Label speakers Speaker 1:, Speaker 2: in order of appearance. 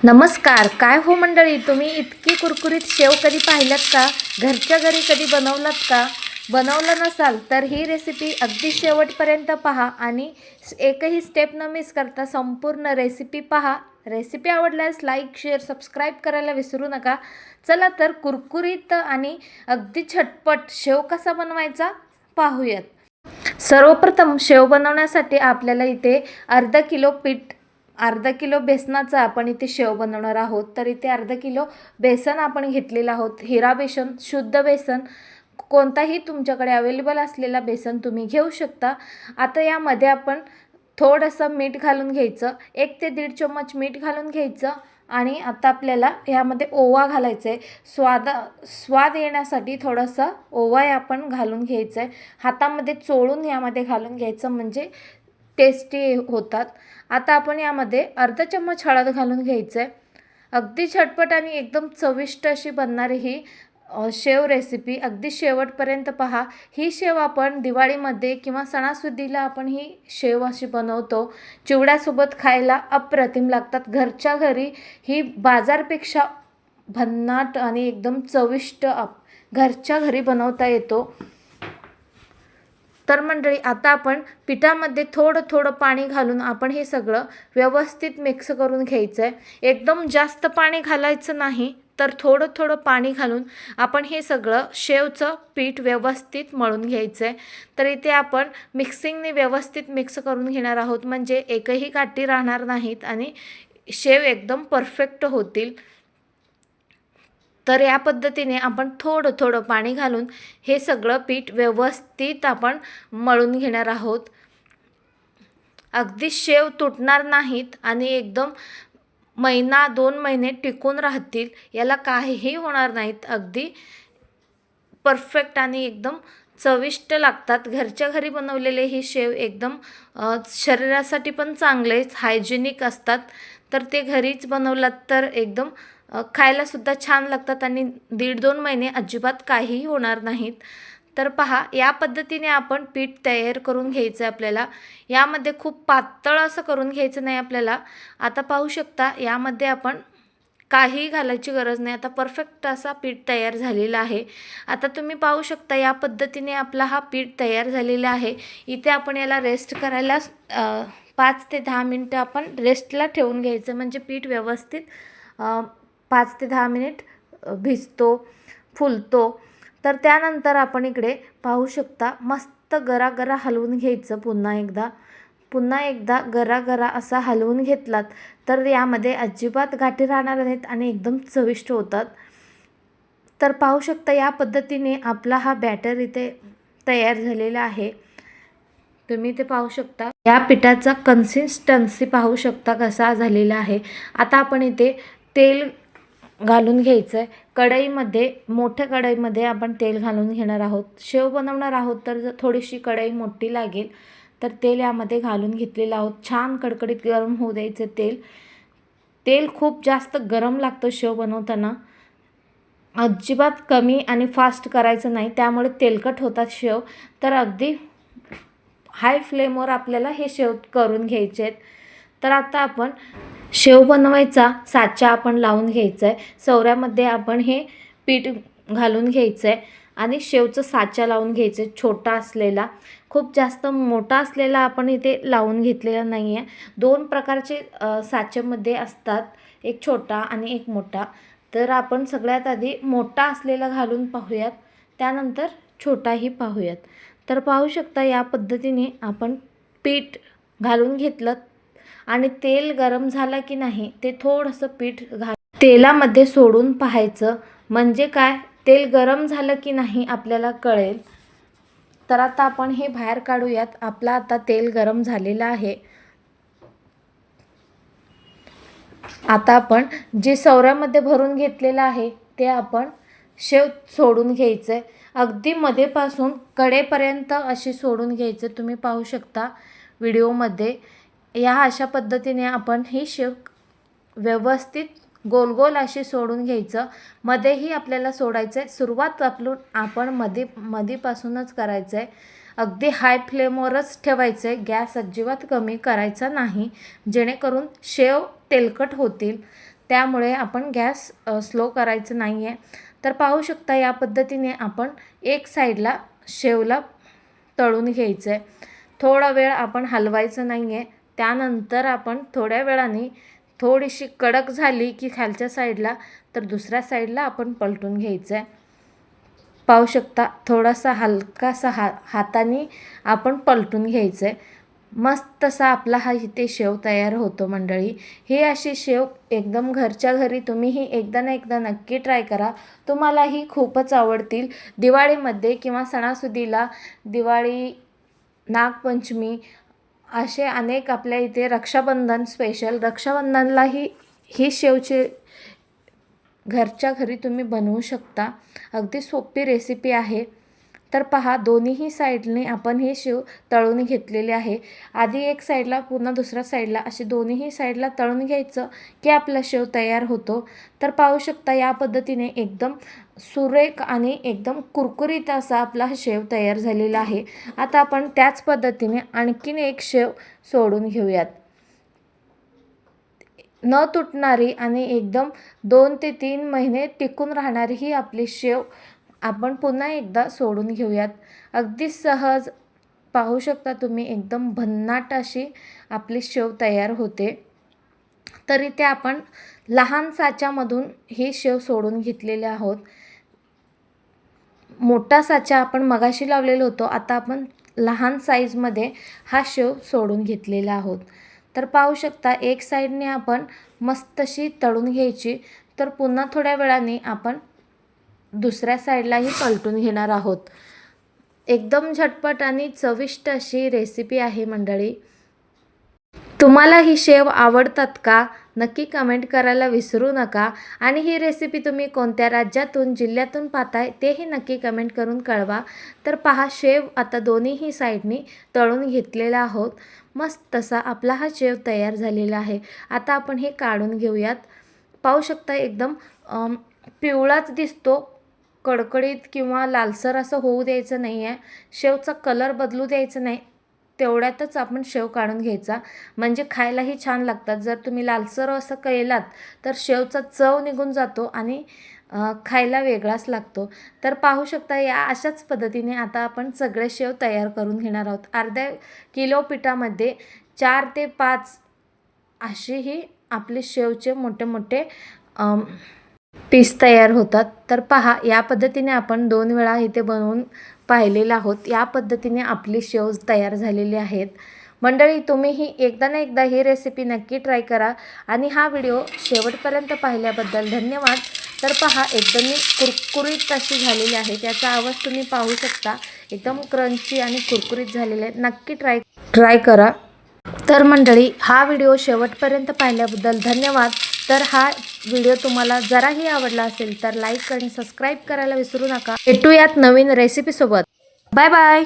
Speaker 1: नमस्कार. काय हो मंडळी, तुम्ही इतकी कुरकुरीत शेव कधी पाहिलात का? घरच्या घरी कधी बनवलात का? बनवलं नसाल तर ही रेसिपी अगदी शेवटपर्यंत पहा आणि एकही स्टेप न मिस करता संपूर्ण रेसिपी पहा. रेसिपी आवडल्यास लाईक, शेअर, सबस्क्राईब करायला विसरू नका. चला तर कुरकुरीत आणि अगदी झटपट शेव कसा बनवायचा पाहूयात. सर्वप्रथम शेव बनवण्यासाठी आपल्याला इथे अर्धा किलो बेसनाचा आपण इथे शेव बनवणार आहोत. तर इथे अर्धा किलो बेसन आपण घेतलेलं आहोत. हिरा बेसन, शुद्ध बेसन, कोणताही तुमच्याकडे अवेलेबल असलेला बेसन तुम्ही घेऊ शकता. आता यामध्ये आपण थोडंसं मीठ घालून घ्यायचं, 1 ते 1.5 चम्मच मीठ घालून घ्यायचं. आणि आता आपल्याला यामध्ये ओवा घालायचा आहे. स्वाद येण्यासाठी थोडासा ओवा आपण घालून घ्यायचा आहे. हातामध्ये चोळून यामध्ये घालून घ्यायचं, म्हणजे टेस्टी होतात. आता आपण यामध्ये अर्धा चम्मच हळद घालून घ्यायचं आहे. अगदी झटपट आणि एकदम चविष्ट अशी बनणारी ही शेव रेसिपी अगदी शेवटपर्यंत पहा. ही शेव आपण दिवाळीमध्ये किंवा सणासुदीला आपण ही शेव अशी बनवतो. चिवड्यासोबत खायला अप्रतिम लागतात. घरच्या घरी ही बाजारपेक्षा भन्नाट आणि एकदम चविष्ट घरच्या घरी बनवता येतो. तर मंडळी, आता आपण पिठामध्ये थोडं पाणी घालून आपण हे सगळं व्यवस्थित मिक्स करून घ्यायचं आहे. एकदम जास्त पाणी घालायचं नाही, तर थोडं पाणी घालून आपण हे सगळं शेवचं पीठ व्यवस्थित मळून घ्यायचं आहे. तर इथे आपण मिक्सिंगने व्यवस्थित मिक्स करून घेणार आहोत, म्हणजे एकही गाठी राहणार नाहीत आणि शेव एकदम परफेक्ट होतील. तर या पद्धतीने आपण थोडं पाणी घालून हे सगळं पीठ व्यवस्थित आपण मळून घेणार आहोत. अगदी शेव तुटणार नाहीत आणि एकदम 1-2 महिने टिकून राहतील, याला काहीही होणार नाहीत. अगदी परफेक्ट आणि एकदम चविष्ट लागतात. घरच्या घरी बनवलेले ही शेव एकदम शरीरासाठी पण चांगले हायजेनिक असतात. तर ते घरीच बनवलात तर एकदम खायलासुद्धा छान लागतात आणि 1.5-2 महिने अजिबात काहीही होणार नाहीत. तर पहा, या पद्धतीने आपण पीठ तयार करून घ्यायचं आहे आपल्याला. यामध्ये खूप पातळ असं करून घ्यायचं नाही आपल्याला. आता पाहू शकता, यामध्ये आपण काही घालायची गरज नाही. आता परफेक्ट असा पीठ तयार झालेला आहे. आता तुम्ही पाहू शकता, या पद्धतीने आपला हा पीठ तयार झालेला आहे. इथे आपण याला रेस्ट करायला 5 ते 10 मिनटं आपण रेस्टला ठेवून घ्यायचं, म्हणजे पीठ व्यवस्थित 5 ते 10 मिनिट भिजतो, फुलतो. तर त्यानंतर आपण इकडे पाहू शकता, मस्त गरा हलवून घ्यायचं. पुन्हा एकदा गरा असा हलवून घेतलात तर यामध्ये अजिबात गाठी राहणार नाहीत आणि एकदम चविष्ट होतात. तर पाहू शकता, या पद्धतीने आपला हा बॅटर इथे तयार झालेला आहे. तुम्ही इथे पाहू शकता, या पिठाचा कन्सिस्टन्सी पाहू शकता कसा झालेला आहे. आता आपण इथे तेल घालून घ्यायचं आहे. मोठ्या कढईमध्ये आपण तेल घालून घेणार आहोत. शेव बनवणार आहोत तर थोडीशी कढई मोठी लागेल. तर तेल यामध्ये घालून घेतलेलं आहोत. छान कडकडीत गरम होऊ द्यायचं तेल खूप जास्त गरम लागतं शेव बनवताना. अजिबात कमी आणि फास्ट करायचं नाही, त्यामुळे तेलकट होतात शेव. तर अगदी हाय फ्लेमवर आपल्याला हे शेव करून घ्यायचे आहेत. तर आता आपण शेव बनवायचा साचा आपण लावून घ्यायचा आहे. सौऱ्यामध्ये आपण हे पीठ घालून घ्यायचं आहे आणि शेवचं साचा लावून घ्यायचं आहे, छोटा असलेला. खूप जास्त मोठा असलेला आपण इथे लावून घेतलेला नाही आहे. 2 प्रकारचे साच्यामध्ये असतात, एक छोटा आणि एक मोठा. तर आपण सगळ्यात आधी मोठा असलेला घालून पाहूयात, त्यानंतर छोटाही पाहूयात. तर पाहू शकता, या पद्धतीने आपण पीठ घालून घेतलं आणि तेल गरम झालं की नाही ते थोडंसं पीठ तेलामध्ये सोडून पाहायचं, म्हणजे काय, तेल गरम झालं की नाही आपल्याला कळेल. तर आता आपण हे बाहेर काढूयात. आपला आता तेल गरम झालेलं आहे. आता आपण जे सौऱ्यामध्ये भरून घेतलेलं आहे ते आपण शेव सोडून घ्यायचं आहे. अगदी मध्येपासून कडेपर्यंत अशी सोडून घ्यायचं. तुम्ही पाहू शकता व्हिडिओमध्ये. या अशा पद्धतीने आपण ही शेव व्यवस्थित गोल अशी सोडून घ्यायचं. मध्येही आपल्याला सोडायचं आहे. सुरुवात आपण मधीपासूनच करायचं आहे. अगदी हाय फ्लेमवरच ठेवायचं आहे. गॅस अजिबात कमी करायचा नाही, जेणेकरून शेव तेलकट होतील. त्यामुळे आपण गॅस स्लो करायचं नाही आहे. तर पाहू शकता या पद्धतीने आपण एक साईडला शेवला तळून घ्यायचं आहे. थोडा वेळ आपण हलवायचं नाही आहे. त्यानंतर आपण थोड्या वेळाने थोडीशी कडक झाली की खालच्या साईडला तर दुसऱ्या साईडला आपण पलटून घ्यायचं आहे. पाहू शकता थोडासा हलकासा हाताने आपण पलटून घ्यायचं आहे. मस्त असा आपला हा इथे शेव तयार होतो मंडळी. ही अशी शेव एकदम घरच्या घरी तुम्हीही एकदा ना एकदा नक्की ट्राय करा. तुम्हालाही खूपच आवडतील. दिवाळीमध्ये किंवा सणासुदीला, दिवाळी, नागपंचमी असे अनेक आपल्या इथे रक्षाबंधन स्पेशल रक्षाबंधनलाही ही शेवची घरच्या घरी तुम्ही बनवू शकता. अगदी सोपी रेसिपी आहे. तर पहा दोन्हीही साईडने आपण हे शेव तळून घेतलेले आहे. आधी एक साईडला पुन्हा दुसऱ्या साईडला असे दोन्हीही साईडला तळून घ्यायचं की आपला शेव तयार होतो. तर पाहू शकता या पद्धतीने एकदम सुरेख आणि एकदम कुरकुरीत असा आपला शेव तयार झालेला आहे. आता आपण त्याच पद्धतीने आणखीन एक शेव सोडून घेऊयात. न तुटणारी आणि एकदम 2 ते 3 महिने टिकून राहणारी ही आपली शेव आपण पुन्हा एकदा सोडून घेऊयात. अगदी सहज पाहू शकता तुम्ही एकदम भन्नाट अशी आपली शेव तयार होते. तरी ते आपण लहान साच्यामधून ही शेव सोडून घेतलेले आहोत. मोठा साचा आपण मगाशी लावलेलो होतो. आता आपण लहान साईजमध्ये हा शेव सोडून घेतलेला आहोत. तर पाहू शकता एक साईडने आपण मस्त अशी तळून घ्यायची. तर पुन्हा थोड्या वेळाने आपण दुसऱ्या साईडलाही पलटून घेणार आहोत. एकदम झटपट आणि चविष्ट अशी रेसिपी आहे मंडळी. तुम्हाला ही शेव आवडतात का? नक्की कमेंट करायला विसरू नका. आणि ही रेसिपी तुम्ही कोणत्या राज्यातून जिल्ह्यातून पाहताय तेही नक्की कमेंट करून कळवा. तर पहा शेव आता दोन्हीही साईडनी तळून घेतलेला आहोत. मस्त असा आपला हा शेव तयार झालेला आहे. आता आपण हे काढून घेऊयात. पाहू शकता एकदम पिवळाच दिसतो. कडकडीत किंवा लालसर असं होऊ द्यायचं नाही आहे. शेवचा कलर बदलू द्यायचा नाही. तेवढ्यातच आपण शेव काढून घ्यायचा म्हणजे खायलाही छान लागतात. जर तुम्ही लालसर असं केलात तर शेवचा चव निघून जातो आणि खायला वेगळाच लागतो. तर पाहू शकता या अशाच पद्धतीने आता आपण सगळे शेव तयार करून घेणार आहोत. अर्ध्या किलो पिठामध्ये 4 ते 5 असेही आपले शेवचे मोठे मोठे पीस तयार होतात. तर पहा या पद्धतीने आपण 2 वेळा इथे बनवून पाहिलेलं आहोत. या पद्धतीने आपली शेव तयार झालेली आहेत. मंडळी तुम्हीही एकदा ना एकदा ही रेसिपी नक्की ट्राय करा. आणि हा व्हिडिओ शेवटपर्यंत पाहिल्याबद्दल धन्यवाद. तर पहा एकदम कुरकुरीत अशी झालेली आहे. त्याचा आवाज तुम्ही पाहू शकता. एकदम क्रंची आणि कुरकुरीत झालेले आहे. नक्की ट्राय करा. तर मंडळी हा व्हिडिओ शेवटपर्यंत पाहिल्याबद्दल धन्यवाद. तर हा व्हिडिओ तुम्हाला जराही आवडला असेल तर लाईक आणि सबस्क्राईब करायला विसरू नका. भेटूयात नवीन रेसिपीसोबत. Bye bye.